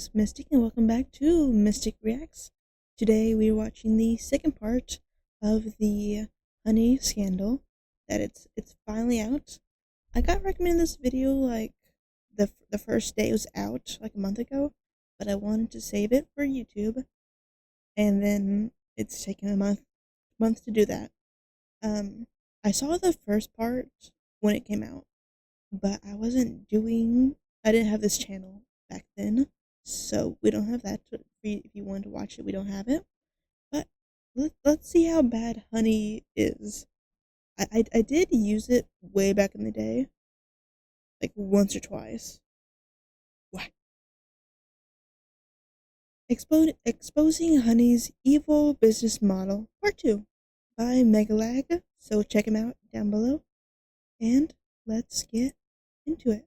is Mystic, and welcome back to Mystic Reacts. Today we are watching the second part of the honey scandal. That it's finally out. I got recommended this video like the first day it was out, like a month ago, but I wanted to save it for YouTube, and then it's taken a month to do that. I saw the first part when it came out, but I didn't have this channel back then, so we don't have that. If you wanted to watch it, we don't have it. But let's see how bad honey is. I did use it way back in the day, like once or twice. What? Exposing honey's evil business model, part 2, by MegaLag. So check him out down below, and let's get into it.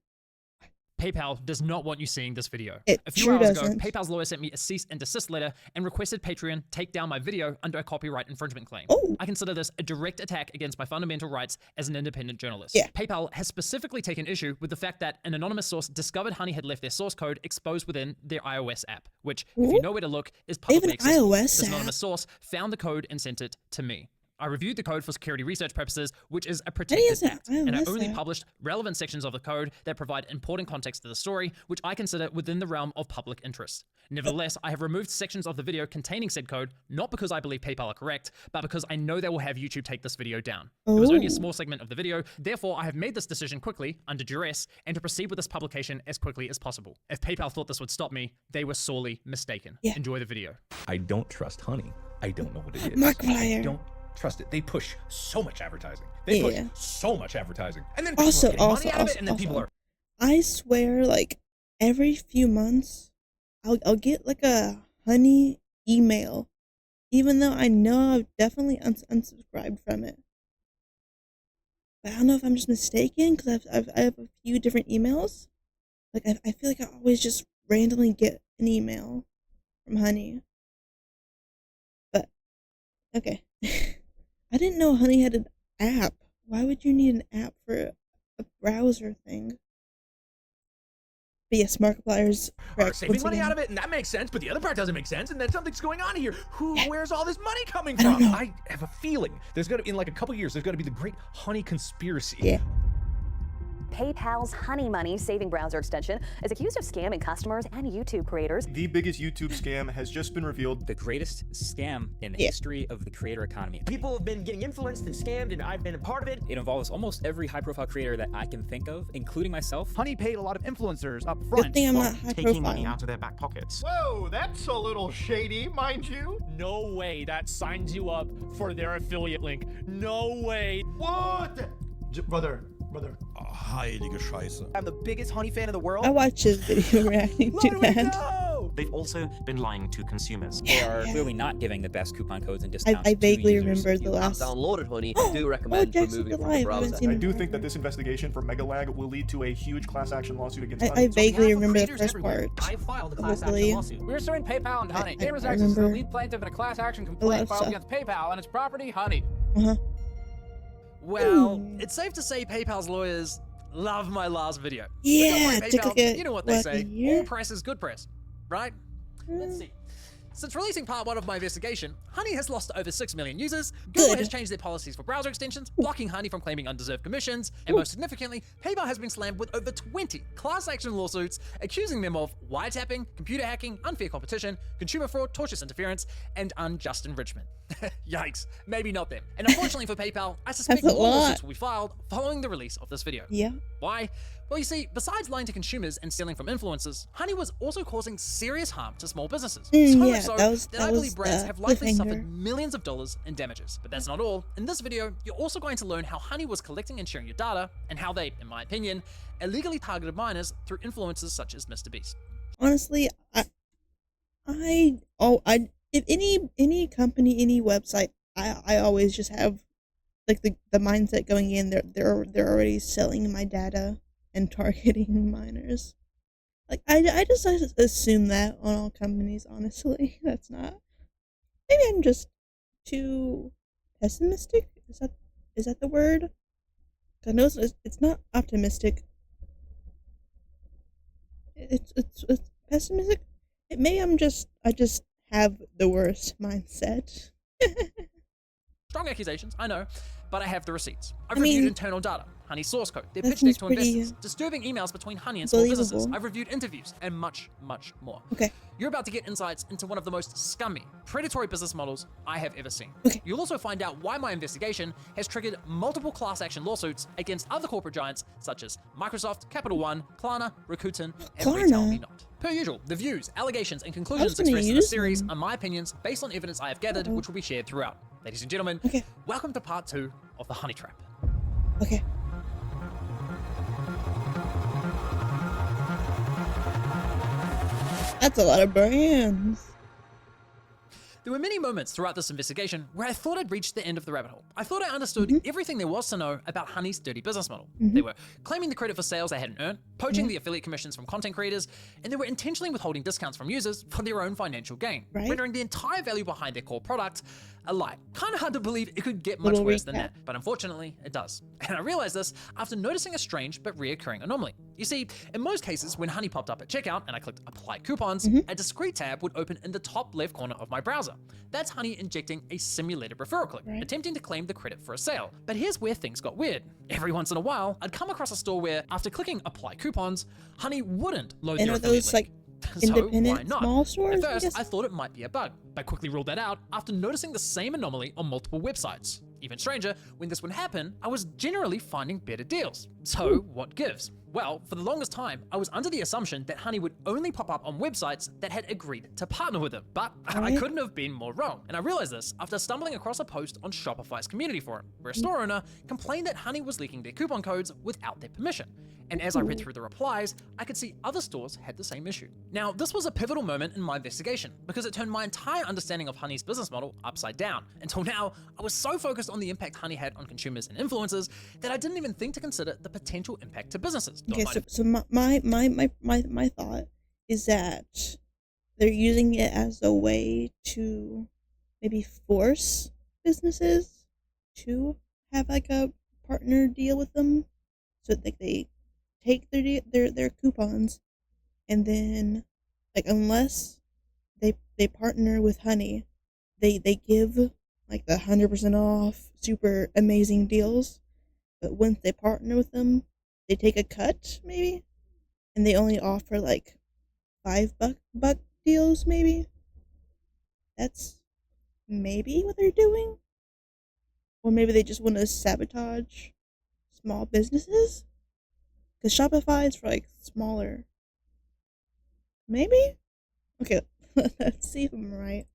PayPal does not want you seeing this video. A few hours ago, PayPal's lawyer sent me a cease and desist letter and requested Patreon take down my video under a copyright infringement claim. Oh. I consider this a direct attack against my fundamental rights as an independent journalist. Yeah. PayPal has specifically taken issue with the fact that an anonymous source discovered Honey had left their source code exposed within their iOS app, which, if you know where to look, is publicly accessible. This anonymous source found the code and sent it to me. I reviewed the code for security research purposes, which is a protected act, and I only published relevant sections of the code that provide important context to the story, which I consider within the realm of public interest. Nevertheless, I have removed sections of the video containing said code, not because I believe PayPal are correct, but because I know they will have YouTube take this video down. It was only a small segment of the video, therefore I have made this decision quickly, under duress, and to proceed with this publication as quickly as possible. If PayPal thought this would stop me, they were sorely mistaken. Yeah. Enjoy the video. I don't trust Honey. I don't know what it is. Markiplier. I don't trust it. They push so much advertising. They push so much advertising. And then people are getting money out of it, and then people are... I swear, like, every few months, I'll get, like, a honey email, even though I know I've definitely unsubscribed from it. But I don't know if I'm just mistaken, because I have a few different emails. Like, I feel like I always just randomly get an email from honey. But, okay. I didn't know Honey had an app. Why would you need an app for a browser thing? But yes, Markiplier's correct. Saving money out of it, and that makes sense, but the other part doesn't make sense, and then something's going on here. Where's all this money coming from? I have a feeling there's gonna, in like a couple years, there's gonna be the great Honey conspiracy. Yeah. PayPal's Honey Money saving browser extension is accused of scamming customers and YouTube creators. The biggest YouTube scam has just been revealed. The greatest scam in the history of the creator economy. People have been getting influenced and scammed, and I've been a part of it. It involves almost every high-profile creator that I can think of, including myself. Honey paid a lot of influencers up front. Good thing I'm not high taking money out of their back pockets. Whoa, that's a little shady, mind you. No way that signs you up for their affiliate link. No way. What? Brother. Heilige Scheiße. I'm the biggest Honey fan in the world. I watched his video reacting to that. They've also been lying to consumers. They are clearly not giving the best coupon codes and discounts. I vaguely remember the last. Downloaded Honey. Do recommend removing it from the browser. I do think that this investigation from MegaLag will lead to a huge class action lawsuit against Honey. I vaguely remember the first part. I filed a class action lawsuit. We're suing PayPal and Honey. I Gamers Access is the lead plaintiff in a class action complaint filed against PayPal and its property, Honey. Well, it's safe to say PayPal's lawyers love my last video. Yeah, PayPal, you know what they say. All press is good press, right? Let's see. Since releasing part 1 of my investigation, Honey has lost over 6 million users, Google has changed their policies for browser extensions, blocking Honey from claiming undeserved commissions, and most significantly, PayPal has been slammed with over 20 class action lawsuits accusing them of wiretapping, computer hacking, unfair competition, consumer fraud, tortious interference, and unjust enrichment. Yikes, maybe not them. And unfortunately for PayPal, I suspect more lawsuits will be filed following the release of this video. Yeah. Why? Well, you see, besides lying to consumers and stealing from influencers, Honey was also causing serious harm to small businesses. I believe brands have likely suffered millions of dollars in damages. But that's not all. In this video, you're also going to learn how Honey was collecting and sharing your data, and how they, in my opinion, illegally targeted minors through influencers such as Mr. Beast. Honestly, if any company, any website, I always just have like the mindset going in. They're already selling my data and targeting minors. Like I just assume that on all companies. Honestly, that's not. Maybe I'm just too pessimistic. Is that the word? I know it's not optimistic. It's pessimistic. Maybe I just have the worst mindset. Strong accusations, I know, but I have the receipts. I've reviewed internal data, Honey's source code, their pitch deck to investors, disturbing emails between Honey and small businesses. I've reviewed interviews, and much, much more. Okay. You're about to get insights into one of the most scummy, predatory business models I have ever seen. Okay. You'll also find out why my investigation has triggered multiple class action lawsuits against other corporate giants such as Microsoft, Capital One, Klarna, Rakuten, and Retail Me Not. Per usual, the views, allegations, and conclusions expressed in this series are my opinions based on evidence I have gathered, which will be shared throughout. Ladies and gentlemen, welcome to part 2 of the Honey Trap. Okay. That's a lot of brands. There were many moments throughout this investigation where I thought I'd reached the end of the rabbit hole. I thought I understood everything there was to know about Honey's dirty business model. They were claiming the credit for sales they hadn't earned, poaching the affiliate commissions from content creators, and they were intentionally withholding discounts from users for their own financial gain, rendering the entire value behind their core product a lie. Kind of hard to believe it could get much worse than that, but unfortunately it does. And I realized this after noticing a strange but reoccurring anomaly. You see, in most cases, when Honey popped up at checkout and I clicked apply coupons, a discrete tab would open in the top left corner of my browser. That's Honey injecting a simulated referral code, attempting to claim the credit for a sale. But here's where things got weird. Every once in a while, I'd come across a store where, after clicking apply coupons, Honey wouldn't load their affiliate link. Independent small stores? At first, I thought it might be a bug, but quickly ruled that out after noticing the same anomaly on multiple websites. Even stranger, when this would happen, I was generally finding better deals. So what gives? Well, for the longest time, I was under the assumption that Honey would only pop up on websites that had agreed to partner with them, but I couldn't have been more wrong. And I realized this after stumbling across a post on Shopify's community forum, where a store owner complained that Honey was leaking their coupon codes without their permission. And as I read through the replies, I could see other stores had the same issue. Now, this was a pivotal moment in my investigation because it turned my entire understanding of Honey's business model upside down. Until now, I was so focused on the impact Honey had on consumers and influencers that I didn't even think to consider the potential impact to businesses. Okay, so my thought is that they're using it as a way to maybe force businesses to have like a partner deal with them, so that they take their coupons, and then like unless they partner with Honey, they give like the 100% off super amazing deals, but once they partner with them, they take a cut maybe, and they only offer like $5 deals maybe. That's maybe what they're doing, or maybe they just want to sabotage small businesses. Because Shopify is for like smaller. Maybe? Okay, let's see if I'm right.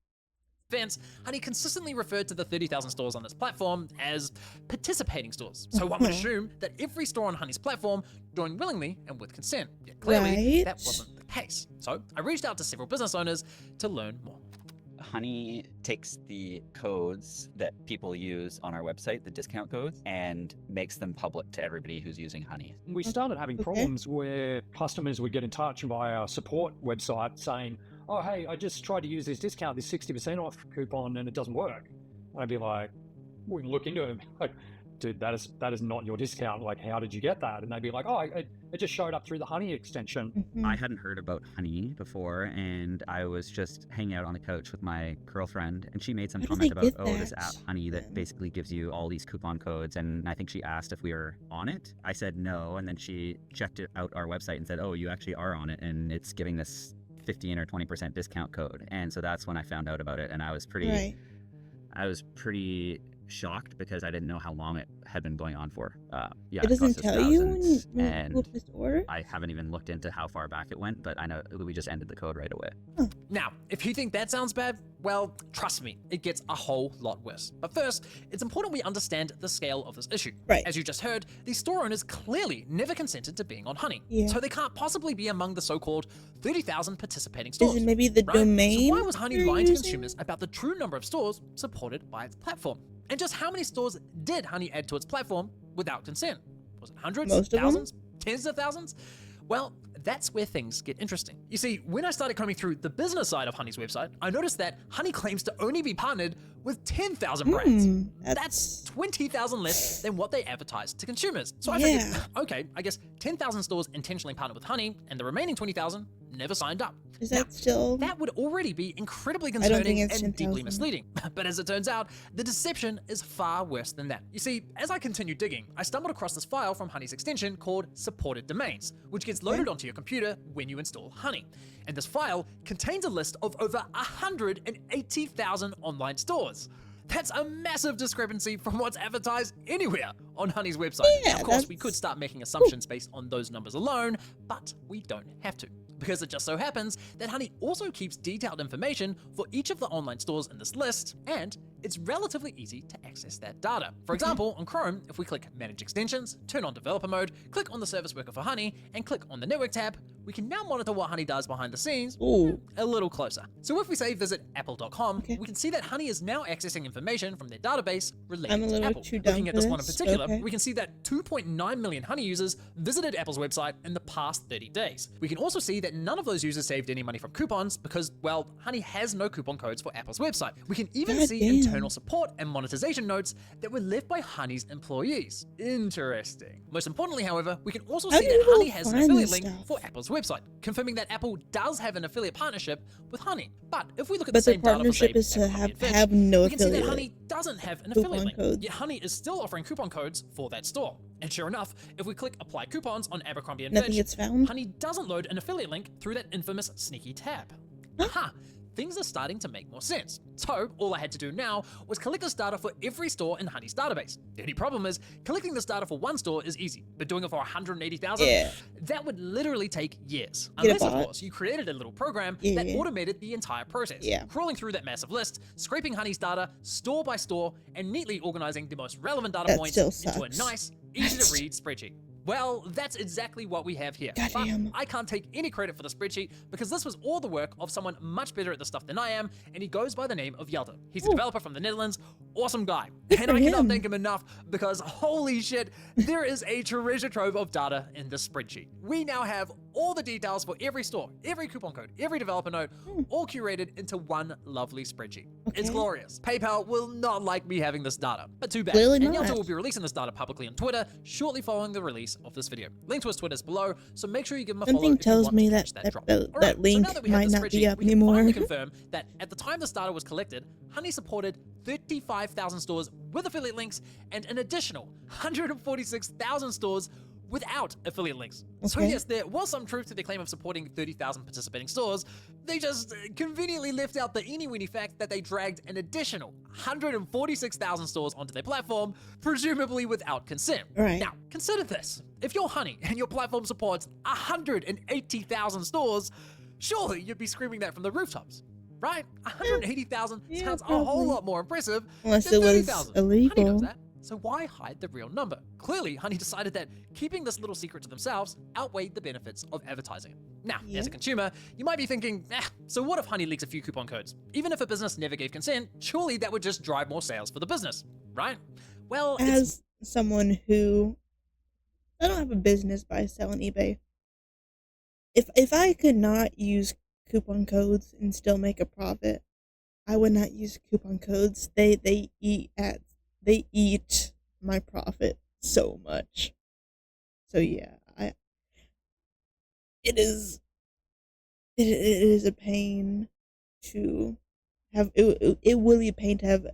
Events, Honey consistently referred to the 30,000 stores on this platform as participating stores. So one would assume that every store on Honey's platform joined willingly and with consent. Yet clearly, that wasn't the case. So I reached out to several business owners to learn more. Honey takes the codes that people use on our website, the discount codes, and makes them public to everybody who's using Honey. We started having problems where customers would get in touch via our support website saying, oh, hey, I just tried to use this discount, this 60% off coupon, and it doesn't work. And I'd be like, we can look into it. Like, dude, that is not your discount. Like, how did you get that? And they'd be like, oh, it just showed up through the Honey extension. I hadn't heard about Honey before, and I was just hanging out on the couch with my girlfriend, and she made some comment about, this app Honey that basically gives you all these coupon codes, and I think she asked if we were on it. I said no, and then she checked out our website and said, oh, you actually are on it, and it's giving this 15 or 20% discount code. And so that's when I found out about it, and I was pretty shocked because I didn't know how long it had been going on for. It doesn't tell you when you place the order? I haven't even looked into how far back it went, but I know we just ended the code right away. Now, if you think that sounds bad, well, trust me, it gets a whole lot worse. But first, it's important we understand the scale of this issue. As you just heard, these store owners clearly never consented to being on Honey. So they can't possibly be among the so-called 30,000 participating stores. Is it maybe the domain? So why was Honey lying to consumers about the true number of stores supported by its platform? And just how many stores did Honey add to its platform without consent? Was it hundreds, thousands, tens of thousands? Well, that's where things get interesting. You see, when I started combing through the business side of Honey's website, I noticed that Honey claims to only be partnered with 10,000 brands. That's 20,000 less than what they advertised to consumers. So I figured, okay, I guess 10,000 stores intentionally partnered with Honey, and the remaining 20,000 never signed up. Is that still? That would already be incredibly concerning and 10,000. deeply misleading. But as it turns out, the deception is far worse than that. You see, as I continued digging, I stumbled across this file from Honey's extension called supported domains, which gets loaded onto your computer when you install Honey. And this file contains a list of over 180,000 online stores. That's a massive discrepancy from what's advertised anywhere on Honey's website. Yeah, of course, we could start making assumptions based on those numbers alone, but we don't have to. Because it just so happens that Honey also keeps detailed information for each of the online stores in this list, and it's relatively easy to access that data. For example, on Chrome, if we click Manage Extensions, turn on Developer Mode, click on the Service Worker for Honey, and click on the Network tab, we can now monitor what Honey does behind the scenes a little closer. So if we say visit apple.com, we can see that Honey is now accessing information from their database related to Apple. Looking at this one in particular, we can see that 2.9 million Honey users visited Apple's website in the past 30 days. We can also see that none of those users saved any money from coupons because, well, Honey has no coupon codes for Apple's website. We can even see internal support and monetization notes that were left by Honey's employees. Interesting. Most importantly, however, we can also see that Honey has an affiliate link for Apple's website, confirming that Apple does have an affiliate partnership with Honey. But if we look at the same data for, say, is to have no we can see affiliate. that Honey doesn't have an affiliate link, yet Honey is still offering coupon codes for that store. And sure enough, if we click Apply Coupons on Abercrombie & Fitch, Honey doesn't load an affiliate link through that infamous sneaky tab. Aha! Things are starting to make more sense. So all I had to do now was collect this data for every store in Honey's database. The only problem is, collecting this data for one store is easy, but doing it for 180,000? That would literally take years. Unless, of course, you created a little program that automated the entire process, crawling through that massive list, scraping Honey's data store by store, and neatly organizing the most relevant data points into a nice, easy-to-read spreadsheet. Well, that's exactly what we have here. But I can't take any credit for the spreadsheet because this was all the work of someone much better at this stuff than I am, and he goes by the name of Yelda. He's a developer from the Netherlands. Awesome guy. And I cannot thank him enough because holy shit, there is a treasure trove of data in this spreadsheet. We now have all the details for every store, every coupon code, every developer note, all curated into one lovely spreadsheet. It's glorious. PayPal will not like me having this data, but too bad. And Yelda will be releasing this data publicly on Twitter shortly following the release of this video. Link to his Twitter is below, so make sure you give him a follow. Something tells me that that link might not be up anymore. We can confirm that at the time this data was collected, Honey supported 35,000 stores with affiliate links and an additional 146,000 stores without affiliate links. So yes, there was some truth to their claim of supporting 30,000 participating stores. They just conveniently left out the eeny-weeny fact that they dragged an additional 146,000 stores onto their platform, presumably without consent. Now, consider this. If you're Honey and your platform supports 180,000 stores, surely you'd be screaming that from the rooftops, right? 180,000 sounds a whole lot more impressive unless than it was 30,000. illegal. Honey knows that. So why hide the real number? Clearly, Honey decided that keeping this little secret to themselves outweighed the benefits of advertising. Now, as a consumer, you might be thinking, so what if Honey leaks a few coupon codes? Even if a business never gave consent, surely that would just drive more sales for the business, right? Well, as someone who, I don't have a business, but I sell on eBay. If I could not use coupon codes and still make a profit, I would not use coupon codes. They eat my profit so much. So yeah, it is a pain to have it will be a pain to have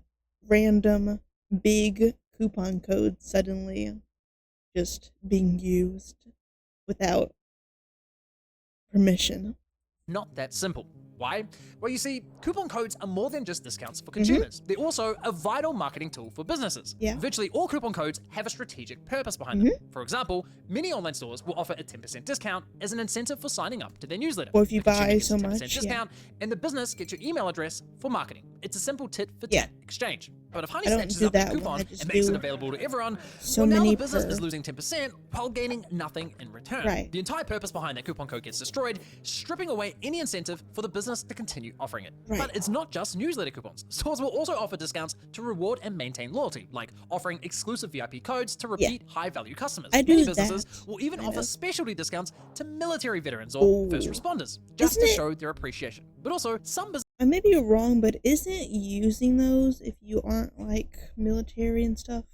random big coupon codes suddenly just being used without permission. Not that simple. Why? Well, you see, coupon codes are more than just discounts for consumers. They're also a vital marketing tool for businesses. Virtually all coupon codes have a strategic purpose behind them. For example, many online stores will offer a 10% discount as an incentive for signing up to their newsletter. Or if you buy so much, discount, and the business gets your email address for marketing. It's a simple tit-for-tat exchange. But if Honey snatches up that coupon and makes it available to everyone, well, now the business is losing 10% while gaining nothing in return. The entire purpose behind that coupon code gets destroyed, stripping away any incentive for the business to continue offering it. But it's not just newsletter coupons. Stores will also offer discounts to reward and maintain loyalty, like offering exclusive VIP codes to repeat high-value customers. Many businesses will even offer specialty discounts to military veterans or first responders, just to show their appreciation. But also, some businesses... I may be wrong, but isn't using those if you aren't like military and stuff,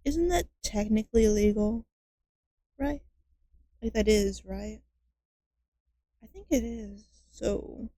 isn't that technically illegal? Right? Like that is, right? I think it is. So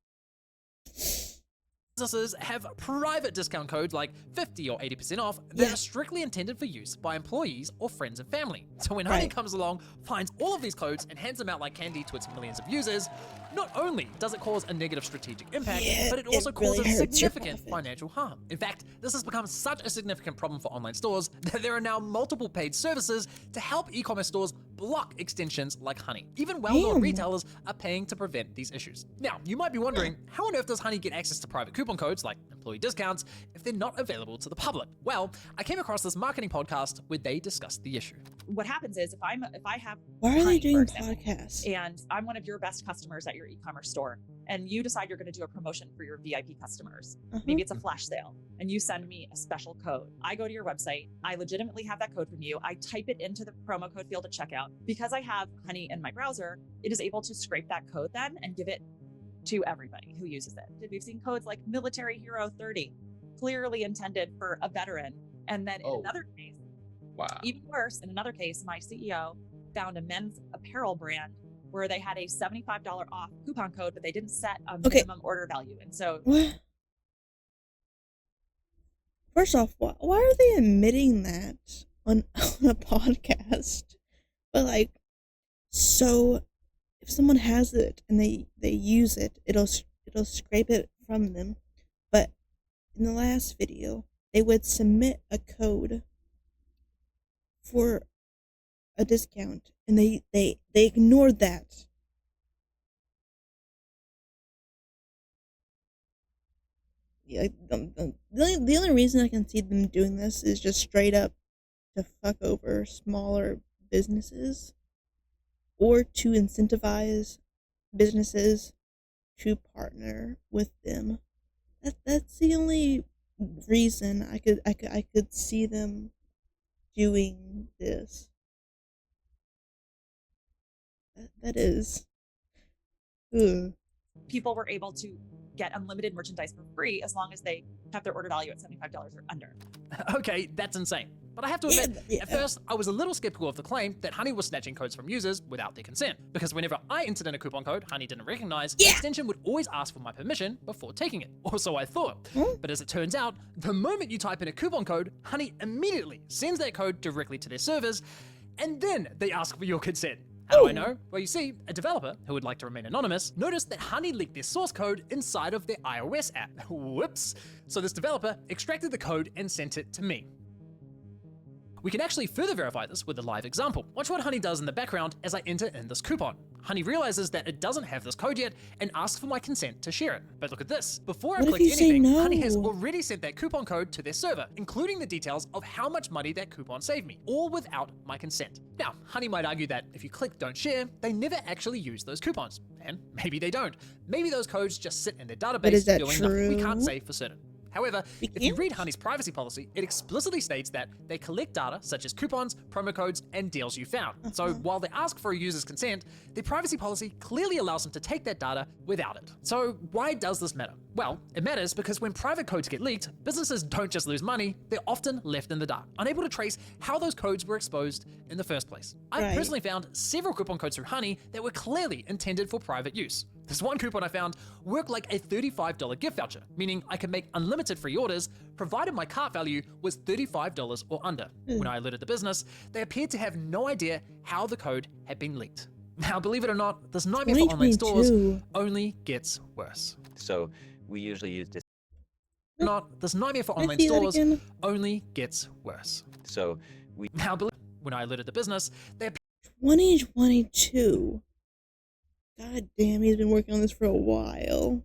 businesses have private discount codes like 50 or 80% off that are strictly intended for use by employees or friends and family. So when Honey comes along, finds all of these codes and hands them out like candy to its millions of users, not only does it cause a negative strategic impact, but it also really causes hurts your significant profit. financial harm. In fact, this has become such a significant problem for online stores that there are now multiple paid services to help e-commerce stores block extensions like Honey. Even well-known retailers are paying to prevent these issues. Now, you might be wondering, how on earth does Honey get access to private coupon codes like employee discounts if they're not available to the public? Well, I came across this marketing podcast where they discussed the issue. What happens is if I have why are Honey, they doing for example, podcasts? and I'm one of your best customers at your e-commerce store, and you decide you're going to do a promotion for your VIP customers. Maybe it's a flash sale, and you send me a special code. I go to your website, I legitimately have that code from you, I type it into the promo code field at checkout. Because I have Honey in my browser, it is able to scrape that code then and give it to everybody who uses it. We've seen codes like Military Hero 30, clearly intended for a veteran. And then in another case, even worse, in another case, my CEO found a men's apparel brand where they had a $75 off coupon code, but they didn't set a minimum order value. And so what? First off, why are they admitting that on a podcast? But like, so if someone has it and they use it, it'll scrape it from them. But in the last video, they would submit a code for a discount, and they ignored that. Yeah, the only reason I can see them doing this is just straight up to fuck over smaller businesses, or to incentivize businesses to partner with them. That's the only reason I could see them doing this. That is. Ugh. People were able to get unlimited merchandise for free as long as they have their order value at $75 or under. Okay, that's insane. But I have to admit, at first, I was a little skeptical of the claim that Honey was snatching codes from users without their consent. Because whenever I entered in a coupon code Honey didn't recognize, the extension would always ask for my permission before taking it. Or so I thought. But as it turns out, the moment you type in a coupon code, Honey immediately sends that code directly to their servers, and then they ask for your consent. How do I know? Well, you see, a developer who would like to remain anonymous noticed that Honey leaked their source code inside of their iOS app. Whoops. So this developer extracted the code and sent it to me. We can actually further verify this with a live example. Watch what Honey does in the background as I enter in this coupon. Honey realizes that it doesn't have this code yet and asks for my consent to share it. But look at this. Before I click anything, Honey has already sent that coupon code to their server, including the details of how much money that coupon saved me, all without my consent. Now, Honey might argue that if you click don't share, they never actually use those coupons. And maybe they don't. Maybe those codes just sit in their database doing nothing. We can't say for certain. However, if you read Honey's privacy policy, it explicitly states that they collect data such as coupons, promo codes, and deals you found. So while they ask for a user's consent, their privacy policy clearly allows them to take that data without it. So why does this matter? Well, it matters because when private codes get leaked, businesses don't just lose money, they're often left in the dark, unable to trace how those codes were exposed in the first place. I personally found several coupon codes through Honey that were clearly intended for private use. This one coupon I found worked like a $35 gift voucher, meaning I could make unlimited free orders provided my cart value was $35 or under. When I alerted the business, they appeared to have no idea how the code had been leaked. Now, believe it or not, this nightmare for online stores only gets worse. So we usually use this nightmare for online stores only gets worse. So we now when I alerted the business, they 2022. God damn, he's been working on this for a while.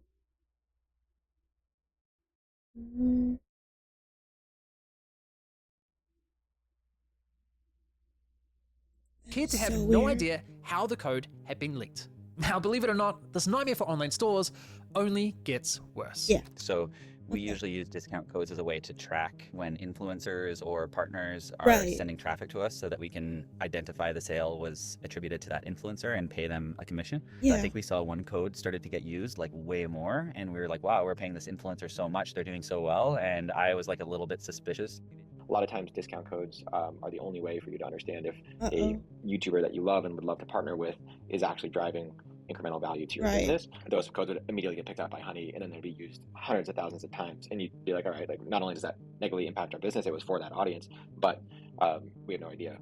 Appeared to have no idea how the code had been leaked. Now, believe it or not, this nightmare for online stores only gets worse. Yeah. So we usually use discount codes as a way to track when influencers or partners are sending traffic to us so that we can identify the sale was attributed to that influencer and pay them a commission. Yeah. I think we saw one code started to get used like way more, and we were like, wow, we're paying this influencer so much, they're doing so well, and I was like a little bit suspicious. A lot of times discount codes are the only way for you to understand if a YouTuber that you love and would love to partner with is actually driving incremental value to your business, those codes would immediately get picked up by Honey, and then they'd be used hundreds of thousands of times. And you'd be like, all right, like not only does that negatively impact our business, it was for that audience, but we have no idea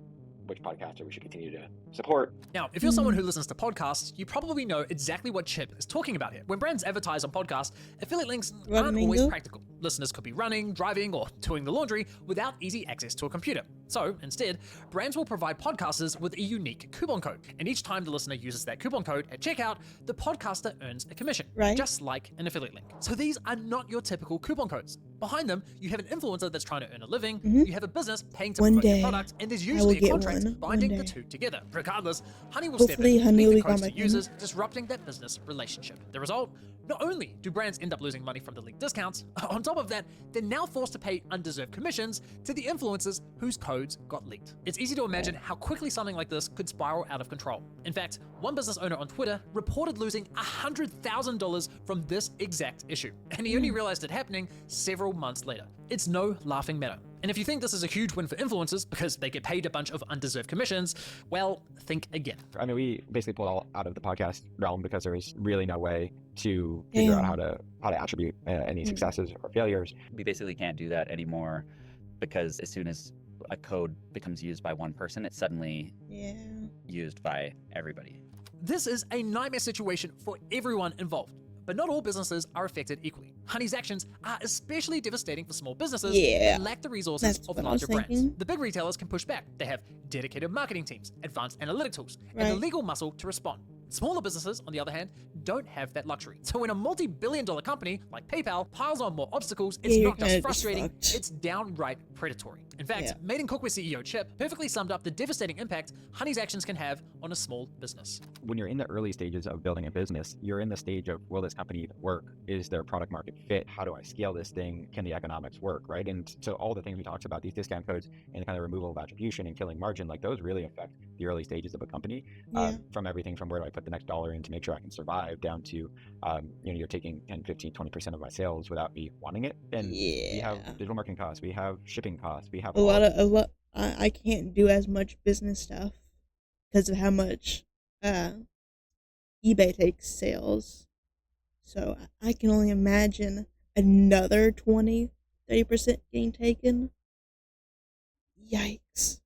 which podcaster we should continue to support. Now, if you're someone who listens to podcasts, you probably know exactly what Chip is talking about here. When brands advertise on podcasts, affiliate links aren't always practical. Listeners could be running, driving, or doing the laundry without easy access to a computer. So, instead, brands will provide podcasters with a unique coupon code. And each time the listener uses that coupon code at checkout, the podcaster earns a commission, just like an affiliate link. So these are not your typical coupon codes. Behind them, you have an influencer that's trying to earn a living, you have a business paying to promote your product, and there's usually a contract binding the two together. Regardless, Honey will step in and leak the codes to users, disrupting that business relationship. The result? Not only do brands end up losing money from the leaked discounts, on top of that, they're now forced to pay undeserved commissions to the influencers whose codes got leaked. It's easy to imagine how quickly something like this could spiral out of control. In fact, one business owner on Twitter reported losing $100,000 from this exact issue, and he only realized it happening several months later. It's no laughing matter. And if you think this is a huge win for influencers because they get paid a bunch of undeserved commissions, well, think again. I mean, we basically pulled all out of the podcast realm because there was really no way to figure out how to attribute any successes or failures. We basically can't do that anymore because as soon as a code becomes used by one person, it's suddenly used by everybody. This is a nightmare situation for everyone involved. But not all businesses are affected equally. Honey's actions are especially devastating for small businesses that lack the resources of larger brands. The big retailers can push back. They have dedicated marketing teams, advanced analytic tools, and the legal muscle to respond. Smaller businesses, on the other hand, don't have that luxury. So when a multi-billion-dollar company like PayPal piles on more obstacles, it's not just frustrating, it's downright predatory. In fact, Made in Cookware CEO Chip perfectly summed up the devastating impact Honey's actions can have on a small business. When you're in the early stages of building a business, you're in the stage of, will this company even work? Is there product market fit? How do I scale this thing? Can the economics work, right? And so all the things we talked about, these discount codes and the kind of removal of attribution and killing margin, like those really affect the early stages of a company. From everything from where do I put the next dollar in to make sure I can survive, down to you're taking 10, 15, 20% of my sales without me wanting it. And we have digital marketing costs, we have shipping costs, we have a lot. I can't do as much business stuff because of how much eBay takes sales. So I can only imagine another 20-30% getting taken. Yikes.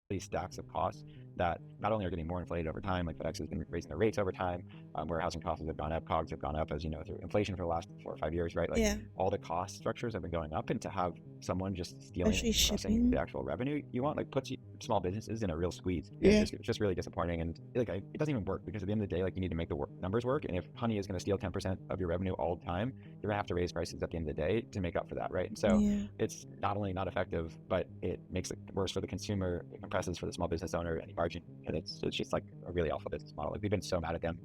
These stacks of costs that not only are getting more inflated over time, like FedEx has been raising their rates over time, warehousing costs have gone up, COGS have gone up, as you know, through inflation for the last 4 or 5 years, right? Like all the cost structures have been going up, and to have someone just stealing and crushing the actual revenue you want, like puts small businesses in a real squeeze. It's just really disappointing, and like it doesn't even work, because at the end of the day, like you need to make the numbers work, and if Honey is going to steal 10% of your revenue all the time, you're going to have to raise prices at the end of the day to make up for that, right? And so it's not only not effective, but it makes it worse for the consumer, it compresses for the small business owner any margin, and it's just like a really awful business model. Like we've been so mad at them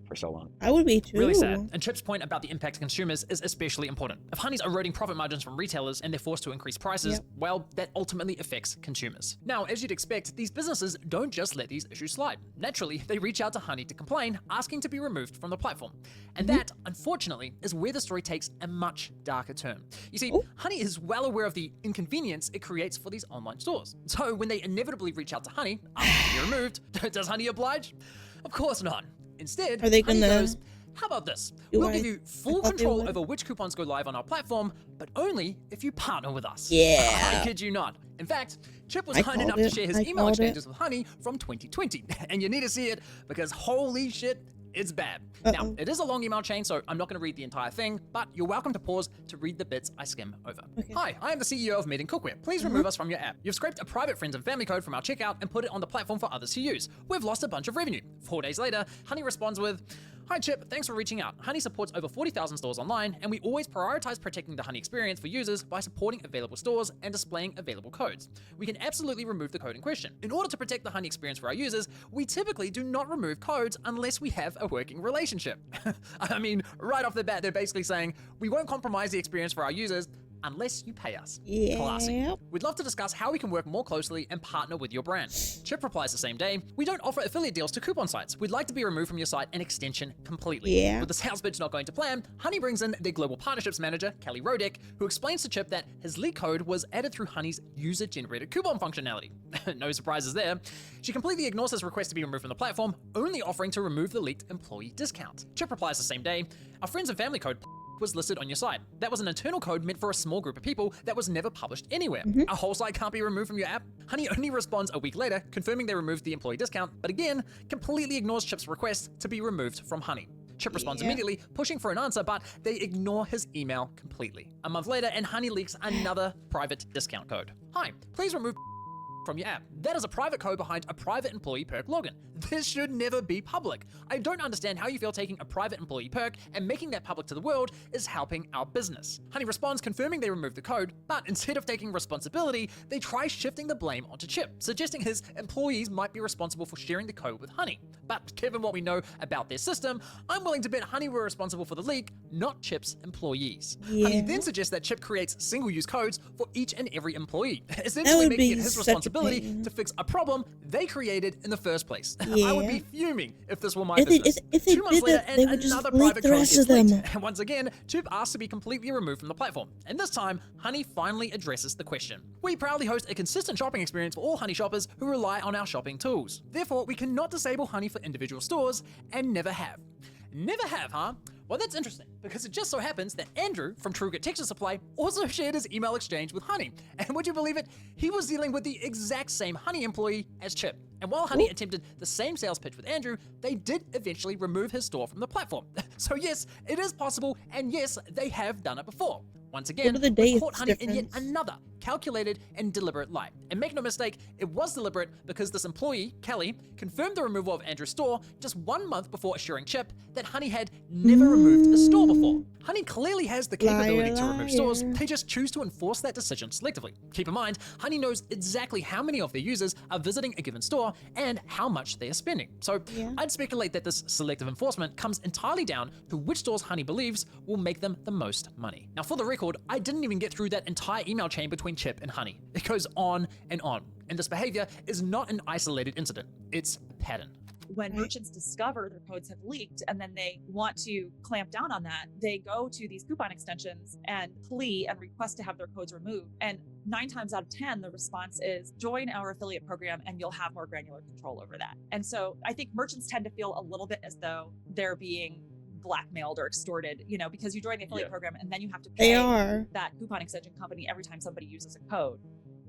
for so long. I would be too. Really sad. And Chip's point about the impact to consumers is especially important. If Honey's eroding profit margins from retailers and they're forced to increase prices, well, that ultimately affects consumers. Now, as you'd expect, these businesses don't just let these issues slide. Naturally, they reach out to Honey to complain, asking to be removed from the platform. And that, unfortunately, is where the story takes a much darker turn. You see, Honey is well aware of the inconvenience it creates for these online stores. So when they inevitably reach out to Honey, asking to be removed, does Honey oblige? Of course not. Instead, are they Honey gonna goes, how about this? We'll give you full control over which coupons go live on our platform, but only if you partner with us. I kid you not. In fact, Chip was kind enough to share his email exchanges with Honey from 2020. And you need to see it because holy shit, it's bad. Now, it is a long email chain, so I'm not going to read the entire thing, but you're welcome to pause to read the bits I skim over. Hi, I am the CEO of Made in Cookware. Please remove us from your app. You've scraped a private friends and family code from our checkout and put it on the platform for others to use. We've lost a bunch of revenue. 4 days later, Honey responds with, hi Chip, thanks for reaching out. Honey supports over 40,000 stores online, and we always prioritize protecting the Honey experience for users by supporting available stores and displaying available codes. We can absolutely remove the code in question. In order to protect the Honey experience for our users, we typically do not remove codes unless we have a working relationship. I mean, right off the bat, they're basically saying, we won't compromise the experience for our users, unless you pay us. Yeah. Classy. We'd love to discuss how we can work more closely and partner with your brand. Chip replies the same day, we don't offer affiliate deals to coupon sites. We'd like to be removed from your site and extension completely. Yeah. With the sales pitch not going to plan, Honey brings in their global partnerships manager, Kelly Rodek, who explains to Chip that his leak code was added through Honey's user-generated coupon functionality. No surprises there. She completely ignores his request to be removed from the platform, only offering to remove the leaked employee discount. Chip replies the same day, our friends and family code was listed on your site. That was an internal code meant for a small group of people that was never published anywhere. A whole site can't be removed from your app. Honey only responds a week later, confirming they removed the employee discount, but again, completely ignores Chip's request to be removed from Honey. Chip responds immediately, pushing for an answer, but they ignore his email completely. A month later, and Honey leaks another private discount code. Hi, please remove from your app. That is a private code behind a private employee perk login. This should never be public. I don't understand how you feel taking a private employee perk and making that public to the world is helping our business. Honey responds confirming they removed the code, but instead of taking responsibility, they try shifting the blame onto Chip, suggesting his employees might be responsible for sharing the code with Honey. But given what we know about their system, I'm willing to bet Honey were responsible for the leak, not Chip's employees. Honey then suggests that Chip creates single-use codes for each and every employee, essentially making it his responsibility to fix a problem they created in the first place. I would be fuming if this were my business. If they 2 months did later, that, they and would just another leak private the code rest gets of them. leaked. And once again, Chip asks to be completely removed from the platform. And this time, Honey finally addresses the question. We proudly host a consistent shopping experience for all Honey shoppers who rely on our shopping tools. Therefore, we cannot disable Honey for individual stores, and never have. Never have, huh? Well, that's interesting, because it just so happens that Andrew from TrueGrit Texture Supply also shared his email exchange with Honey. And would you believe it? He was dealing with the exact same Honey employee as Chip. And while Honey attempted the same sales pitch with Andrew, they did eventually remove his store from the platform. So yes, it is possible, and yes, they have done it before. Once again, we caught Honey in yet another calculated and deliberate lie. And make no mistake, it was deliberate because this employee, Kelly, confirmed the removal of Andrew's store just 1 month before assuring Chip that Honey had never removed a store before. Honey clearly has the capability to remove stores, they just choose to enforce that decision selectively. Keep in mind, Honey knows exactly how many of their users are visiting a given store and how much they are spending. So I'd speculate that this selective enforcement comes entirely down to which stores Honey believes will make them the most money. Now for the record, I didn't even get through that entire email chain between Chip and Honey. It goes on and on. And this behavior is not an isolated incident, it's a pattern. When merchants discover their codes have leaked and then they want to clamp down on that, they go to these coupon extensions and plea and request to have their codes removed. And 9 times out of 10, the response is join our affiliate program and you'll have more granular control over that. And so I think merchants tend to feel a little bit as though they're being blackmailed or extorted, you know, because you join the affiliate program and then you have to pay that coupon extension company every time somebody uses a code.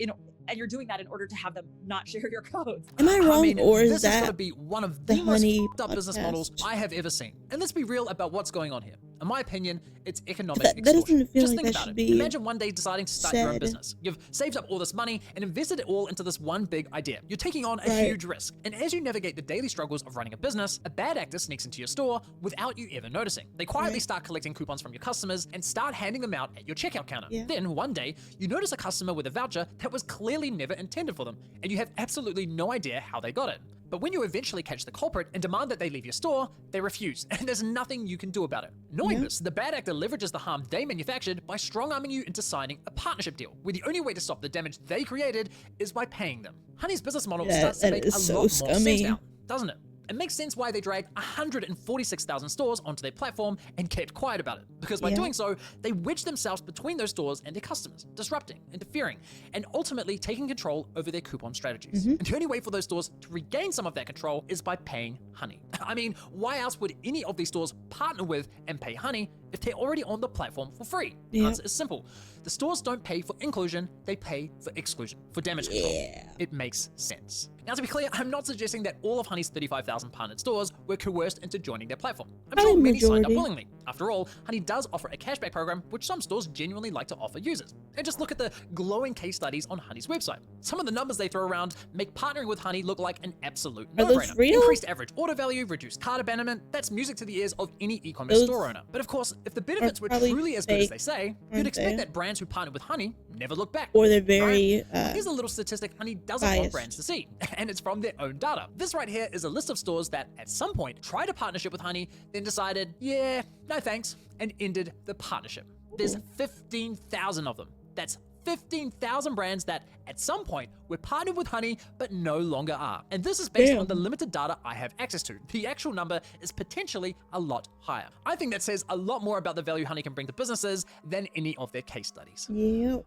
And you're doing that in order to have them not share your codes. Am I wrong, or is this that has got to be one of the most fucked up business models I have ever seen? And let's be real about what's going on here. In my opinion, it's economic extortion. Just think about it. Imagine one day deciding to start your own business. You've saved up all this money and invested it all into this one big idea. You're taking on a huge risk. And as you navigate the daily struggles of running a business, a bad actor sneaks into your store without you ever noticing. They quietly start collecting coupons from your customers and start handing them out at your checkout counter. Then one day, you notice a customer with a voucher that was clearly never intended for them, and you have absolutely no idea how they got it. But when you eventually catch the culprit and demand that they leave your store, they refuse, and there's nothing you can do about it. Knowing this, the bad actor leverages the harm they manufactured by strong-arming you into signing a partnership deal, where the only way to stop the damage they created is by paying them. Honey's business model starts to make a lot more sense now, doesn't it? It makes sense why they dragged 146,000 stores onto their platform and kept quiet about it. Because by doing so, they wedged themselves between those stores and their customers, disrupting, interfering, and ultimately taking control over their coupon strategies. And the only way for those stores to regain some of that control is by paying Honey. I mean, why else would any of these stores partner with and pay Honey if they're already on the platform for free? The answer is simple. The stores don't pay for inclusion, they pay for exclusion, for damage control. It makes sense. Now, to be clear, I'm not suggesting that all of Honey's 35,000 partnered stores were coerced into joining their platform. I'm sure many signed up willingly. After all, Honey does offer a cashback program, which some stores genuinely like to offer users. And just look at the glowing case studies on Honey's website. Some of the numbers they throw around make partnering with Honey look like an absolute no-brainer. Increased average order value, reduced cart abandonment, that's music to the ears of any e-commerce store owner. But of course, if the benefits were truly as good as they say, you'd expect that brands who partner with Honey never look back. Or they're very here's a little statistic Honey doesn't want brands to see, and it's from their own data. This right here is a list of stores that at some point tried a partnership with Honey, then decided, yeah, no thanks, and ended the partnership. There's 15,000 of them. That's 15,000 brands that at some point were partnered with Honey but no longer are. And this is based on the limited data I have access to. The actual number is potentially a lot higher. I think that says a lot more about the value Honey can bring to businesses than any of their case studies. Yep.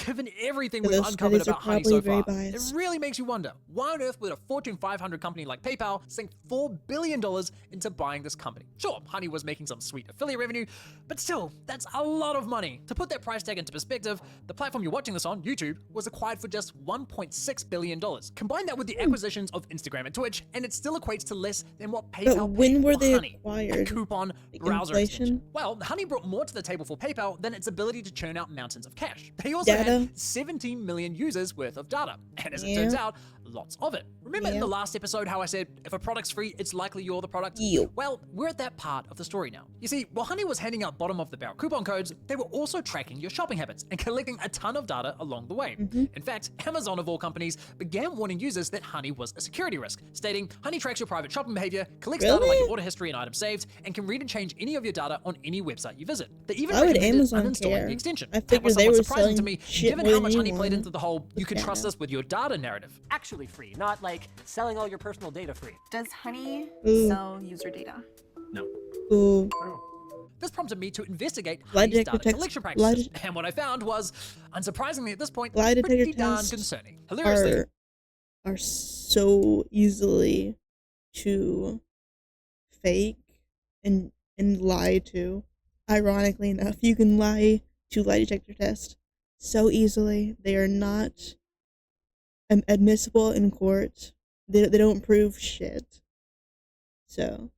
Given everything we've uncovered about Honey so far, it really makes you wonder, why on earth would a Fortune 500 company like PayPal sink $4 billion into buying this company? Sure, Honey was making some sweet affiliate revenue, but still, that's a lot of money. To put that price tag into perspective, the platform you're watching this on, YouTube, was acquired for just $1.6 billion. Combine that with the acquisitions of Instagram and Twitch, and it still equates to less than what PayPal But when were they Honey, acquired? a coupon Like browser inflation? extension. Well, Honey brought more to the table for PayPal than its ability to churn out mountains of cash. They also had 17 million users worth of data, and as it turns out, lots of it. Remember in the last episode how I said, if a product's free, it's likely you're the product? Well, we're at that part of the story now. You see, while Honey was handing out bottom of the barrel coupon codes, they were also tracking your shopping habits and collecting a ton of data along the way. In fact, Amazon of all companies began warning users that Honey was a security risk, stating, Honey tracks your private shopping behavior, collects data like your order history and items saved, and can read and change any of your data on any website you visit. They even recommended uninstalling the extension. That was somewhat surprising to me, given how much Honey played into the whole, you can trust us with your data narrative. Actually free, not like selling all your personal data free. Does Honey sell user data? No. This prompted me to investigate Lie Honey's detector data collection practices, and what I found was, unsurprisingly at this point, pretty darn concerning. Hilariously, are so easily to fake and lie to. Ironically enough, you can lie to lie detector test so easily. They are not admissible in court. They don't prove shit. So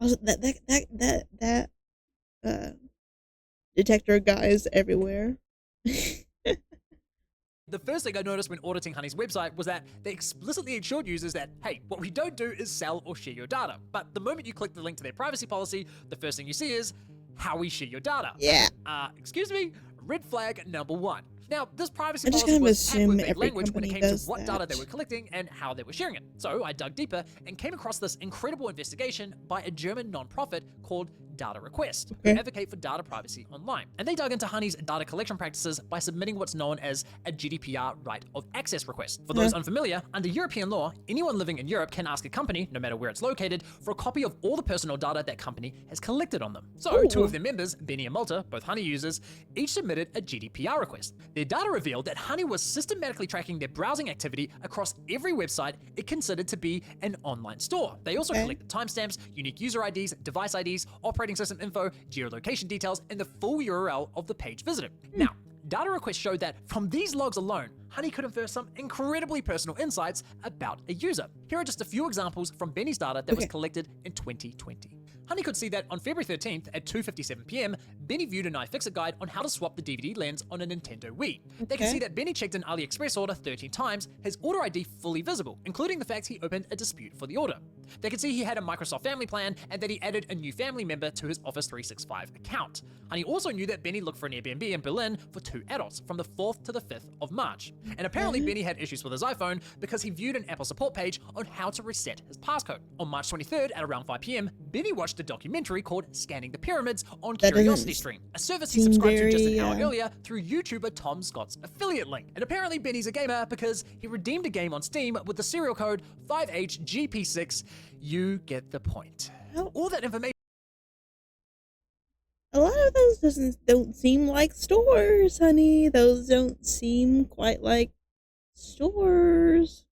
also that detector guys everywhere. the first thing I noticed when auditing Honey's website was that they explicitly assured users that, hey, what we don't do is sell or share your data. But the moment you click the link to their privacy policy, the first thing you see is how we share your data. Yeah. Excuse me, red flag number 1. Now, this privacy I just policy kind of was packed assume with vague every language when it company came to does what data that. they were collecting and how they were sharing it. So I dug deeper and came across this incredible investigation by a German nonprofit called Data Request, who advocate for data privacy online. And they dug into Honey's data collection practices by submitting what's known as a GDPR right of access request. For those unfamiliar, under European law, anyone living in Europe can ask a company, no matter where it's located, for a copy of all the personal data that company has collected on them. So two of their members, Benny and Malta, both Honey users, each submitted a GDPR request. Their data revealed that Honey was systematically tracking their browsing activity across every website it considered to be an online store. They also collected timestamps, unique user IDs, device IDs, operating system info, geolocation details, and the full URL of the page visited. Now, Data Request showed that from these logs alone, Honey could infer some incredibly personal insights about a user. Here are just a few examples from Benny's data that was collected in 2020. Honey could see that on February 13th at 2:57 p.m., Benny viewed an iFixit guide on how to swap the DVD lens on a Nintendo Wii. They can see that Benny checked an AliExpress order 13 times, his order ID fully visible, including the fact he opened a dispute for the order. They could see he had a Microsoft Family plan and that he added a new family member to his Office 365 account. Honey also knew that Benny looked for an Airbnb in Berlin for 2 adults from the 4th to the 5th of March. And apparently Benny had issues with his iPhone because he viewed an Apple support page on how to reset his passcode. On March 23rd at around 5 p.m., Benny watched a documentary called Scanning the Pyramids on Curiosity Stream, a service he subscribed to just an hour earlier through YouTuber Tom Scott's affiliate link. And apparently Benny's a gamer because he redeemed a game on Steam with the serial code 5HGP6. You get the point. All that information. A lot of those don't seem like stores, honey. Those don't seem quite like stores.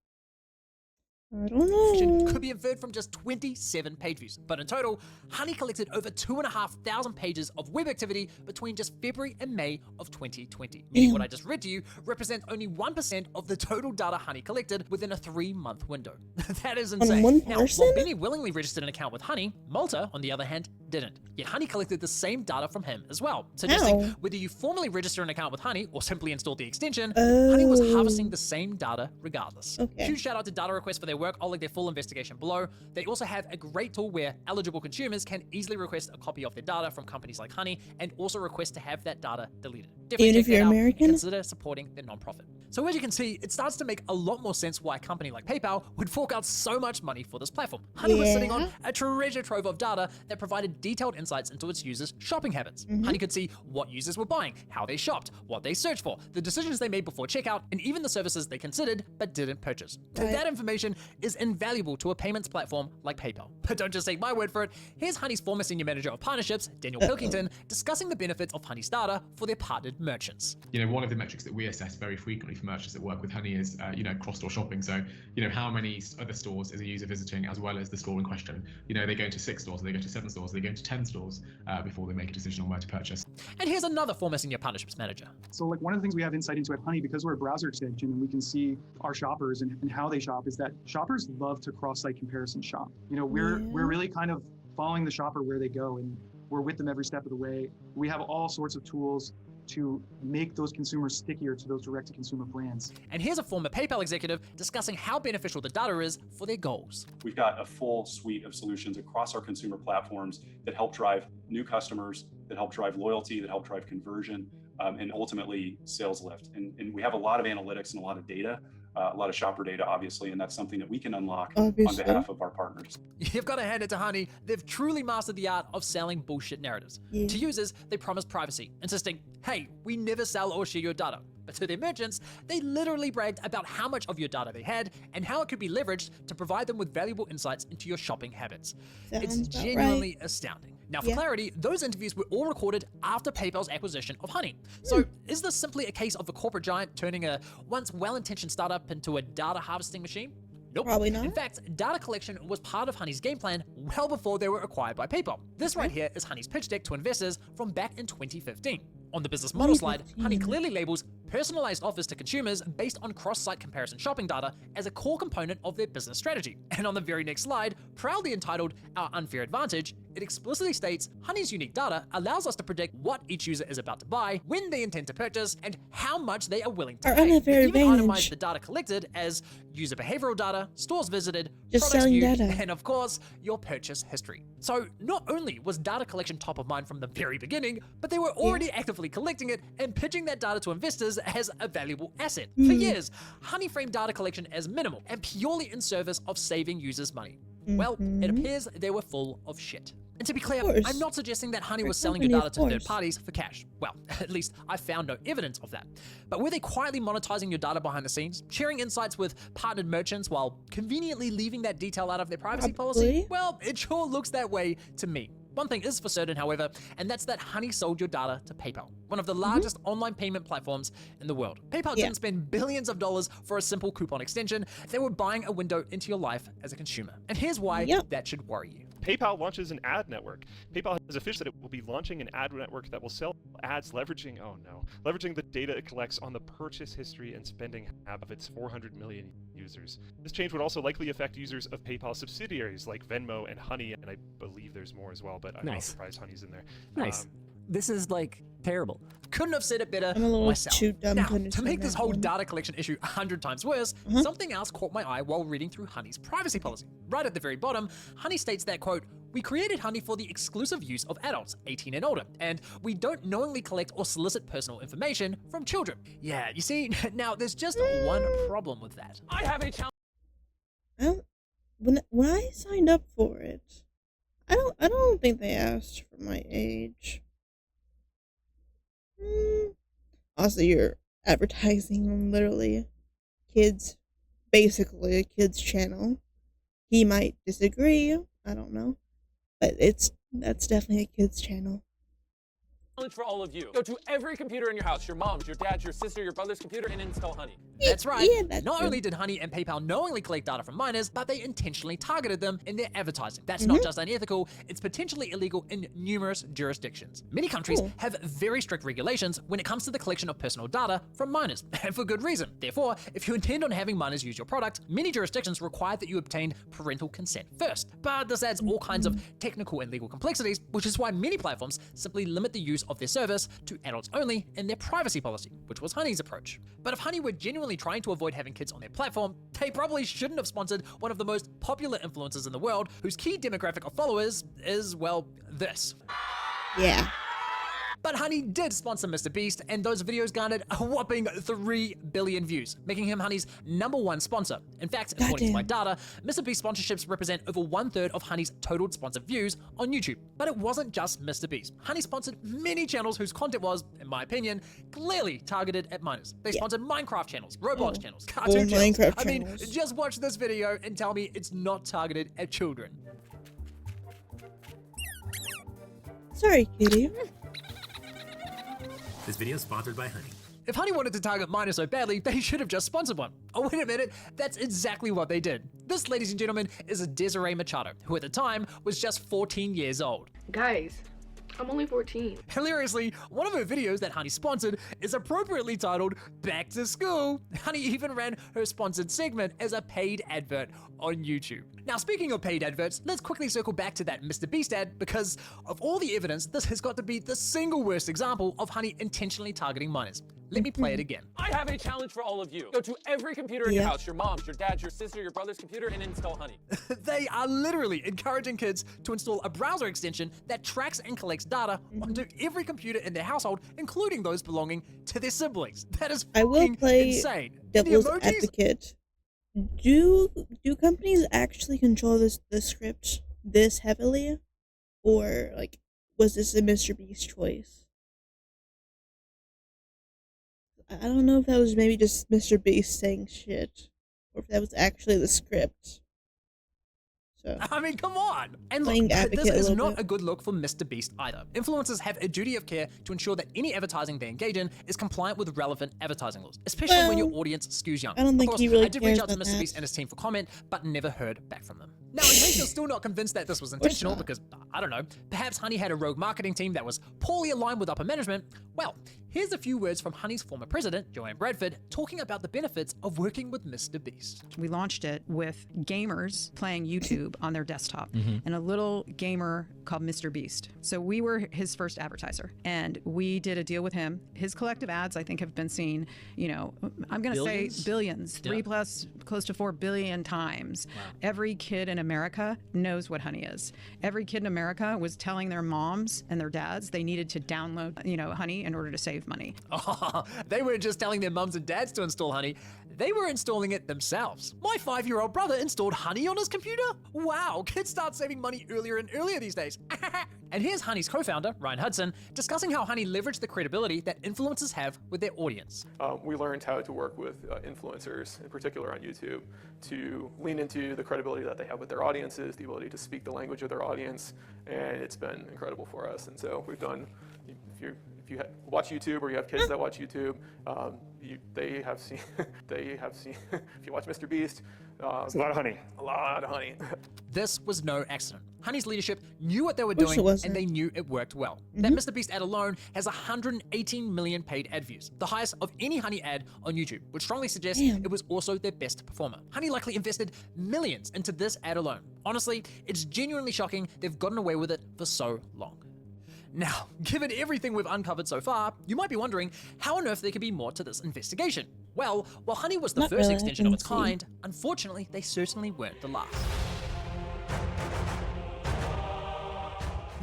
I don't know. Could be inferred from just 27 page views. But in total, Honey collected over 2,500 pages of web activity between just February and May of 2020. Meaning what I just read to you represents only 1% of the total data Honey collected within a 3-month window. That is insane. Now, while Benny willingly registered an account with Honey, Malta, on the other hand, didn't. Yet Honey collected the same data from him as well, suggesting whether you formally register an account with Honey or simply installed the extension, Honey was harvesting the same data regardless. Huge shout out to Data Request for their work. I'll link their full investigation below. They also have a great tool where eligible consumers can easily request a copy of their data from companies like Honey and also request to have that data deleted. Definitely Even if check you're that out American? and consider supporting their nonprofit. So as you can see, it starts to make a lot more sense why a company like PayPal would fork out so much money for this platform. Honey was sitting on a treasure trove of data that provided detailed insights into its users' shopping habits. Honey could see what users were buying, how they shopped, what they searched for, the decisions they made before checkout, and even the services they considered but didn't purchase. That information is invaluable to a payments platform like PayPal. But don't just take my word for it. Here's Honey's former senior manager of partnerships, Daniel Pilkington, discussing the benefits of Honey's data for their partnered merchants. One of the metrics that we assess very frequently for merchants that work with Honey is, cross-store shopping. So, how many other stores is a user visiting as well as the store in question? They go to 6 stores, they go to 7 stores, they go to 10 stores before they make a decision on where to purchase. And here's another former senior partnerships manager. So one of the things we have insight into at Honey, because we're a browser extension and we can see our shoppers and how they shop, is that shoppers love to cross-site comparison shop. We're really kind of following the shopper where they go, and we're with them every step of the way. We have all sorts of tools to make those consumers stickier to those direct-to-consumer brands. And here's a former PayPal executive discussing how beneficial the data is for their goals. We've got a full suite of solutions across our consumer platforms that help drive new customers, that help drive loyalty, that help drive conversion, and ultimately sales lift. And we have a lot of analytics and a lot of data, a lot of shopper data, obviously, and that's something that we can unlock on behalf of our partners. You've got to hand it to Honey. They've truly mastered the art of selling bullshit narratives. To users, they promise privacy, insisting, hey, we never sell or share your data. But to their merchants, they literally bragged about how much of your data they had and how it could be leveraged to provide them with valuable insights into your shopping habits. It's genuinely astounding. Now, for clarity, those interviews were all recorded after PayPal's acquisition of Honey. So is this simply a case of a corporate giant turning a once well-intentioned startup into a data harvesting machine? Nope. Probably not. In fact, data collection was part of Honey's game plan well before they were acquired by PayPal. This right here is Honey's pitch deck to investors from back in 2015. On the business model slide, Honey clearly labels personalized offers to consumers based on cross-site comparison shopping data as a core component of their business strategy. And on the very next slide, proudly entitled Our Unfair Advantage, it explicitly states Honey's unique data allows us to predict what each user is about to buy, when they intend to purchase, and how much they are willing to pay. They even itemize the data collected as user behavioral data, stores visited, products viewed, and of course, your purchase history. So not only was data collection top of mind from the very beginning, but they were already actively collecting it and pitching that data to investors as a valuable asset. For years, Honey framed data collection as minimal and purely in service of saving users money. Well, it appears they were full of shit. And to be clear, I'm not suggesting that Honey was selling your data to third parties for cash. Well, at least I found no evidence of that. But were they quietly monetizing your data behind the scenes, sharing insights with partnered merchants while conveniently leaving that detail out of their privacy policy? Well, it sure looks that way to me. One thing is for certain, however, and that's that Honey sold your data to PayPal, one of the largest online payment platforms in the world. PayPal didn't spend billions of dollars for a simple coupon extension. They were buying a window into your life as a consumer. And here's why that should worry you. PayPal launches an ad network. PayPal has officially said it will be launching an ad network that will sell ads leveraging the data it collects on the purchase history and spending habits of its 400 million users. This change would also likely affect users of PayPal subsidiaries like Venmo and Honey, and I believe there's more as well, but I'm not surprised Honey's in there. Nice. This is terrible. Couldn't have said it better I'm a little myself. too dumb Now, to understand to make this that whole one. data collection issue 100 times worse, something else caught my eye while reading through Honey's privacy policy. Right at the very bottom, Honey states that, quote, we created Honey for the exclusive use of adults 18 and older, and we don't knowingly collect or solicit personal information from children. Yeah, you see, now there's just one problem with that. I have a challenge. When I signed up for it, I don't think they asked for my age. Also, you're advertising on literally kids, basically a kids channel. He might disagree, I don't know, but that's definitely a kids channel. For all of you. Go to every computer in your house, your mom's, your dad's, your sister, your brother's computer, and install Honey. That's right. That's not true. only did Honey and PayPal knowingly collect data from minors, but they intentionally targeted them in their advertising. That's not just unethical, it's potentially illegal in numerous jurisdictions. Many countries have very strict regulations when it comes to the collection of personal data from minors, and for good reason. Therefore, if you intend on having minors use your product, many jurisdictions require that you obtain parental consent first. But this adds all kinds of technical and legal complexities, which is why many platforms simply limit the use of their service to adults only in their privacy policy, which was Honey's approach. But if Honey were genuinely trying to avoid having kids on their platform, they probably shouldn't have sponsored one of the most popular influencers in the world, whose key demographic of followers is, well, this. Yeah. But Honey did sponsor MrBeast, and those videos garnered a whopping 3 billion views, making him Honey's #1 sponsor. In fact, according to my data, MrBeast sponsorships represent over 1/3 of Honey's total sponsored views on YouTube. But it wasn't just MrBeast. Honey sponsored many channels whose content was, in my opinion, clearly targeted at minors. They sponsored Minecraft channels, Roblox channels, cartoon channels. Minecraft I mean, channels. just watch this video and tell me it's not targeted at children. Sorry, kitty. This video is sponsored by Honey. If Honey wanted to target minors so badly, they should have just sponsored one. Oh, wait a minute, that's exactly what they did. This, ladies and gentlemen, is Desiree Machado, who at the time was just 14 years old. Guys, I'm only 14. Hilariously, one of her videos that Honey sponsored is appropriately titled Back to School. Honey even ran her sponsored segment as a paid advert on YouTube. Now, speaking of paid adverts, let's quickly circle back to that MrBeast ad, because of all the evidence, this has got to be the single worst example of Honey intentionally targeting minors. Let me play it again. I have a challenge for all of you. Go to every computer in your house, your mom's, your dad's, your sister, your brother's computer, and install Honey. They are literally encouraging kids to install a browser extension that tracks and collects data onto every computer in their household, including those belonging to their siblings. That is I will play insane. devil's advocate. Do companies actually control the script this heavily, or like was this a MrBeast choice? I don't know if that was maybe just MrBeast saying shit, or if that was actually the script. So I mean, come on! And playing look, advocate this is a little not bit. a good look for MrBeast either. Influencers have a duty of care to ensure that any advertising they engage in is compliant with relevant advertising laws, especially when your audience skews young. I don't Of think course, he really I did reach cares out to about MrBeast that. and his team for comment, but never heard back from them. Now, in case you're still not convinced that this was intentional, because, I don't know, perhaps Honey had a rogue marketing team that was poorly aligned with upper management, well, here's a few words from Honey's former president, Joanne Bradford, talking about the benefits of working with MrBeast. We launched it with gamers playing YouTube on their desktop and a little gamer called MrBeast. So we were his first advertiser, and we did a deal with him. His collective ads, I think, have been seen, you know, I'm going to say billions, Yeah. 3 plus close to 4 billion times. Wow. Every kid in America knows what Honey is. Every kid in America was telling their moms and their dads they needed to download, you know, Honey in order to save money. Oh, they weren't just telling their mums and dads to install Honey, they were installing it themselves. My 5-year-old brother installed Honey on his computer. Wow, kids start saving money earlier and earlier these days. And here's Honey's co-founder, Ryan Hudson, discussing how Honey leveraged the credibility that influencers have with their audience. We learned how to work with influencers, in particular on YouTube, to lean into the credibility that they have with their audiences, the ability to speak the language of their audience, and it's been incredible for us. And so we've done, if you watch YouTube or you have kids that watch YouTube, they have seen, if you watch MrBeast, it's a lot of honey. A lot of honey. This was no accident. Honey's leadership knew what they were Of course doing, it wasn't. and they knew it worked well. That MrBeast ad alone has 118 million paid ad views, the highest of any Honey ad on YouTube, which strongly suggests Damn. it was also their best performer. Honey likely invested millions into this ad alone. Honestly, it's genuinely shocking they've gotten away with it for so long. Now, given everything we've uncovered so far, you might be wondering how on earth there could be more to this investigation. Well, while Honey was the Not first really, I extension of can its see. kind, unfortunately, they certainly weren't the last.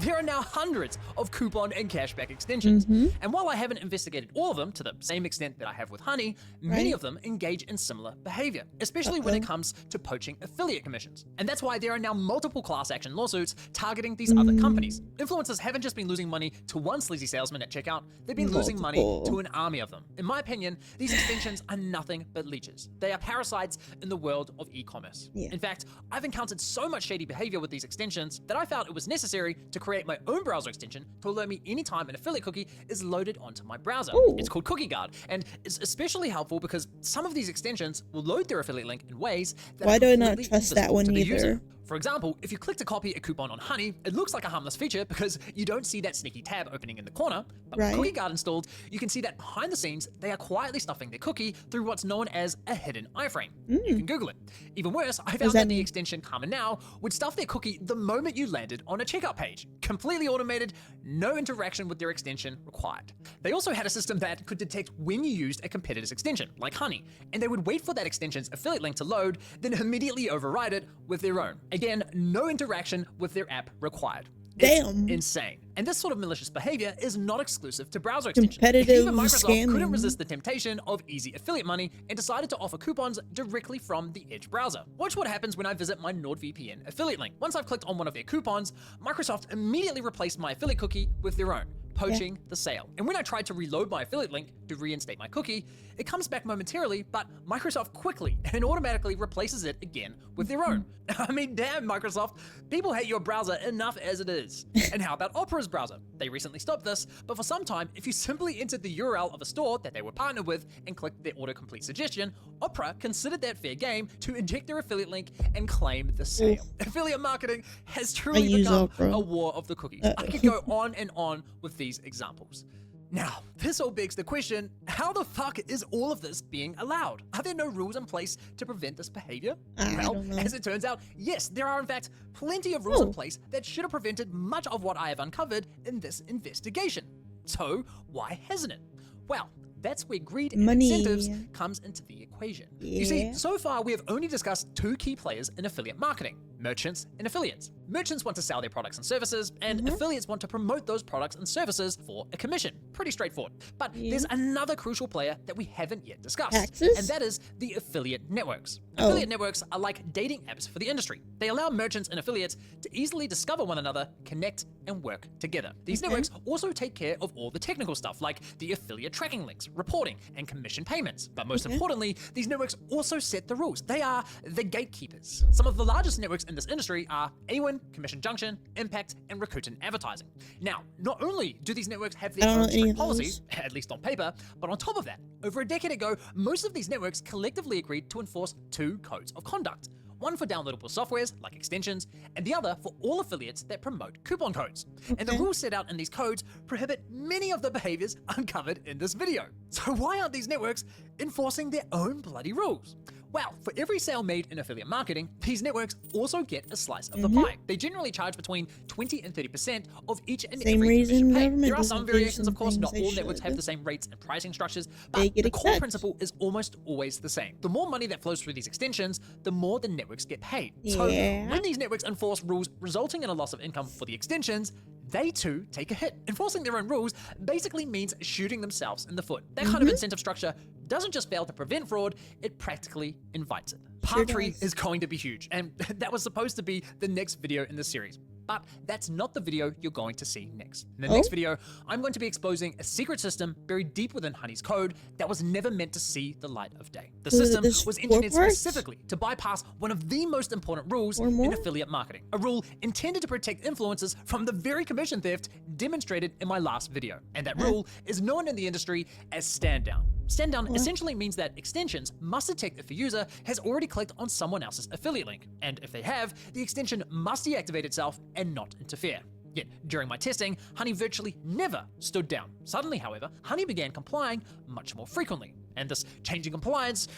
There are now hundreds of coupon and cashback extensions, and while I haven't investigated all of them to the same extent that I have with Honey, many Right. of them engage in similar behavior, especially when it comes to poaching affiliate commissions. And that's why there are now multiple class action lawsuits targeting these other companies. Influencers haven't just been losing money to one sleazy salesman at checkout, they've been losing money Multiple. to an army of them. In my opinion, these extensions are nothing but leeches. They are parasites in the world of e-commerce. Yeah. In fact, I've encountered so much shady behavior with these extensions that I felt it was necessary to create my own browser extension to alert me anytime an affiliate cookie is loaded onto my browser. Ooh. It's called Cookie Guard, and it's especially helpful because some of these extensions will load their affiliate link in ways that Why are do I not completely trust that invisible one to the either? user. For example, if you click to copy a coupon on Honey, it looks like a harmless feature because you don't see that sneaky tab opening in the corner, but Right. with Cookie Guard installed, you can see that behind the scenes, they are quietly stuffing their cookie through what's known as a hidden iframe. You can Google it. Even worse, I found that that the mean? extension Common Now would stuff their cookie the moment you landed on a checkout page. Completely automated, no interaction with their extension required. They also had a system that could detect when you used a competitor's extension, like Honey, and they would wait for that extension's affiliate link to load, then immediately override it with their own. Again, no interaction with their app required. Damn. It's insane. And this sort of malicious behavior is not exclusive to browser extensions. Competitive Even Microsoft scamming. couldn't resist the temptation of easy affiliate money and decided to offer coupons directly from the Edge browser. Watch what happens when I visit my NordVPN affiliate link. Once I've clicked on one of their coupons, Microsoft immediately replaced my affiliate cookie with their own, poaching the sale. And when I tried to reload my affiliate link to reinstate my cookie, it comes back momentarily, but Microsoft quickly and automatically replaces it again with their own. I mean, damn, Microsoft, people hate your browser enough as it is. And how about Opera's browser? They recently stopped this, but for some time, if you simply entered the URL of a store that they were partnered with and clicked their autocomplete suggestion, Opera considered that fair game to inject their affiliate link and claim the sale. Affiliate marketing has truly become a war of the cookies. I could go on and on with these examples. Now, this all begs the question, how the fuck is all of this being allowed? Are there no rules in place to prevent this behavior? Well, as it turns out, yes, there are in fact plenty of rules in place that should have prevented much of what I have uncovered in this investigation. So, why hasn't it? Well, that's where greed and incentives comes into the equation. You see, so far we have only discussed two key players in affiliate marketing, merchants and affiliates. Merchants want to sell their products and services, and affiliates want to promote those products and services for a commission. Pretty straightforward. But there's another crucial player that we haven't yet discussed, and that is the affiliate networks. Affiliate networks are like dating apps for the industry. They allow merchants and affiliates to easily discover one another, connect, and work together. These networks also take care of all the technical stuff like the affiliate tracking links, reporting, and commission payments. But most importantly, these networks also set the rules. They are the gatekeepers. Some of the largest networks in this industry are A1, Commission Junction, Impact, and Rakuten Advertising. Now, not only do these networks have their own strict policies, at least on paper, but on top of that, over a decade ago, most of these networks collectively agreed to enforce two codes of conduct. One for downloadable softwares, like extensions, and the other for all affiliates that promote coupon codes. And the rules set out in these codes prohibit many of the behaviors uncovered in this video. So why aren't these networks enforcing their own bloody rules? Well, for every sale made in affiliate marketing, these networks also get a slice of the pie. They generally charge between 20 and 30% of each and every commission paid. There are some variations, of course, not all networks have the same rates and pricing structures, but the core principle is almost always the same. The more money that flows through these extensions, the more the networks get paid. So when these networks enforce rules resulting in a loss of income for the extensions, they too take a hit. Enforcing their own rules basically means shooting themselves in the foot. That kind of incentive structure doesn't just fail to prevent fraud, it practically invites it. Part 3 is going to be huge, and that was supposed to be the next video in the series. But that's not the video you're going to see next. In the next video, I'm going to be exposing a secret system buried deep within Honey's code that was never meant to see the light of day. The system was engineered specifically to bypass one of the most important rules in affiliate marketing, a rule intended to protect influencers from the very commission theft demonstrated in my last video. And that rule is known in the industry as stand down. Stand down essentially means that extensions must detect if the user has already clicked on someone else's affiliate link. And if they have, the extension must deactivate itself and not interfere. Yet, during my testing, Honey virtually never stood down. Suddenly, however, Honey began complying much more frequently. And this changing compliance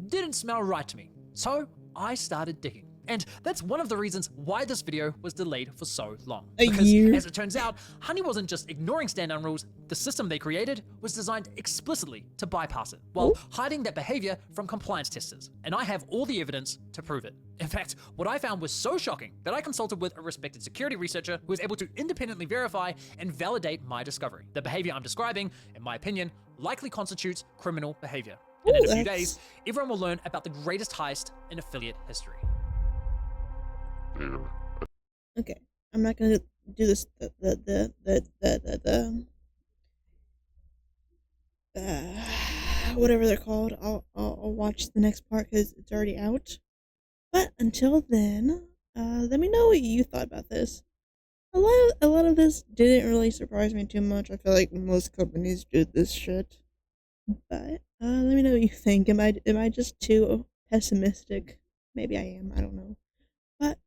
didn't smell right to me. So I started digging. And that's one of the reasons why this video was delayed for so long. Because as it turns out, Honey wasn't just ignoring stand-down rules, the system they created was designed explicitly to bypass it, while hiding that behavior from compliance testers. And I have all the evidence to prove it. In fact, what I found was so shocking that I consulted with a respected security researcher who was able to independently verify and validate my discovery. The behavior I'm describing, in my opinion, likely constitutes criminal behavior. And in a few days, everyone will learn about the greatest heist in affiliate history. Okay, I'm not gonna do this. Whatever they're called. I'll watch the next part because it's already out. But until then, let me know what you thought about this. A lot of this didn't really surprise me too much. I feel like most companies do this shit. But let me know what you think. Am I just too pessimistic? Maybe I am. I don't know. But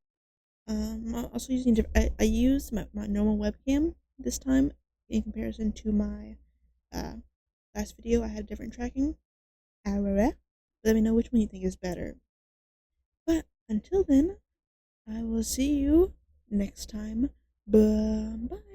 I'm also using I used my normal webcam this time in comparison to my last video. I had different tracking. Let me know which one you think is better. But until then, I will see you next time. Bye.